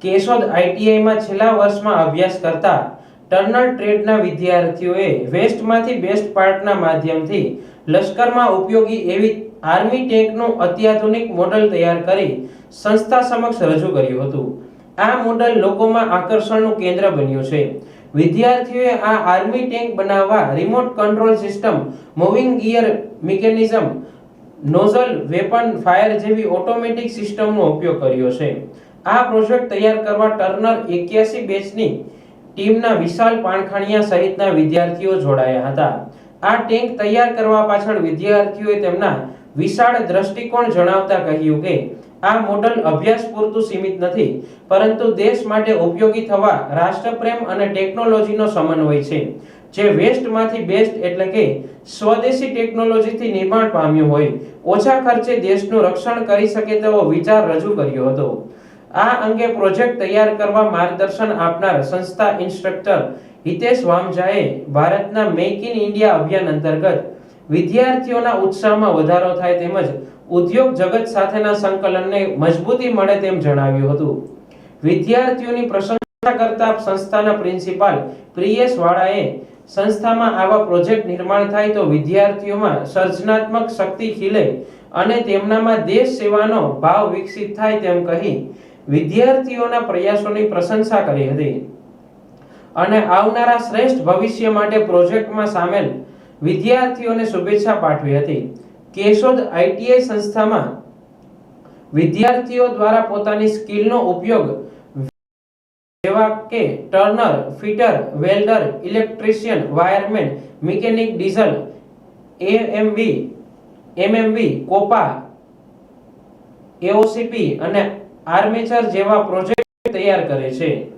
Keshod ITI માં છેલ્લા વર્ષમાં અભ્યાસ કરતા ટર્નર ટ્રેડના વિદ્યાર્થીઓએ વેસ્ટમાંથી બેસ્ટ પાર્ટના માધ્યમથી લશ્કરમાં ઉપયોગી એવી આર્મી ટેન્કનું અત્યાધુનિક મોડલ તૈયાર કરી સંસ્થા સમક્ષ રજૂ કર્યું હતું। આ મોડલ લોકોમાં આકર્ષણનું કેન્દ્ર બન્યું છે। વિદ્યાર્થીઓએ આ આર્મી ટેન્ક બનાવવા remote control system, moving gear mechanism, nozzle, weapon fire જેવી ઓટોમેટિક સિસ્ટમનો ઉપયોગ કર્યો છે। આ પ્રોજેક્ટ તૈયાર કરવા ટર્નર 81 બેચની ટીમના વિશાલ પાણખાણિયા સહિતના વિદ્યાર્થીઓ જોડાયા હતા। આ ટેન્ક તૈયાર કરવા પાછળ વિદ્યાર્થીઓએ તેમના વિશાળ દ્રષ્ટિકોણ જણાવતા કહ્યું કે આ મોડલ અભ્યાસ પૂરતું સીમિત નથી, પરંતુ દેશ માટે ઉપયોગી થવા રાષ્ટ્રપ્રેમ અને ટેકનોલોજીનો સમન્વય છે, જે વેસ્ટમાંથી બેસ્ટ એટલે કે સ્વદેશી ટેકનોલોજીથી નિર્માણ પામ્યું હોય, ઓછા ખર્ચે દેશનું રક્ષણ કરી શકે તેવો વિચાર રજૂ કર્યો હતો। આ અંગે પ્રોજેક્ટ તૈયાર કરવા માર્ગદર્શન આપનાર સંસ્થા ઇન્સ્ટ્રક્ટર હિતેશ વામજાએ ભારતના મેક ઇન ઇન્ડિયા અભિયાન અંતર્ગત વિદ્યાર્થીઓના ઉત્સાહમાં વધારો થાય તેમજ ઉદ્યોગ જગત સાથેના સંકલનને મજબૂતી મળે તેમ જણાવ્યું હતું। વિદ્યાર્થીઓની પ્રશંસા કરતા સંસ્થાના પ્રિન્સિપાલ પ્રિયેશ વાળાએ સંસ્થામાં આવા પ્રોજેક્ટ નિર્માણ થાય તો વિદ્યાર્થીઓમાં સર્જનાત્મક શક્તિ ખીલે અને તેમનામાં દેશ સેવાનો ભાવ વિકસિત થાય તેમ કહી વિદ્યાર્થીઓના પ્રયાસોની પ્રશંસા કરી હતી અને આવનારા શ્રેષ્ઠ ભવિષ્ય માટે પ્રોજેક્ટમાં સામેલ વિદ્યાર્થીઓને શુભેચ્છા પાઠવી હતી। કેશોદ આઈટીઆઈ સંસ્થામાં વિદ્યાર્થીઓ દ્વારા પોતાની સ્કિલનો ઉપયોગ જેવા કે turner, fitter, welder, electrician, wireman, mechanic, diesel, MMV, COPA, AOCP અને આર્મેચર જેવા પ્રોજેક્ટ તૈયાર કરે છે।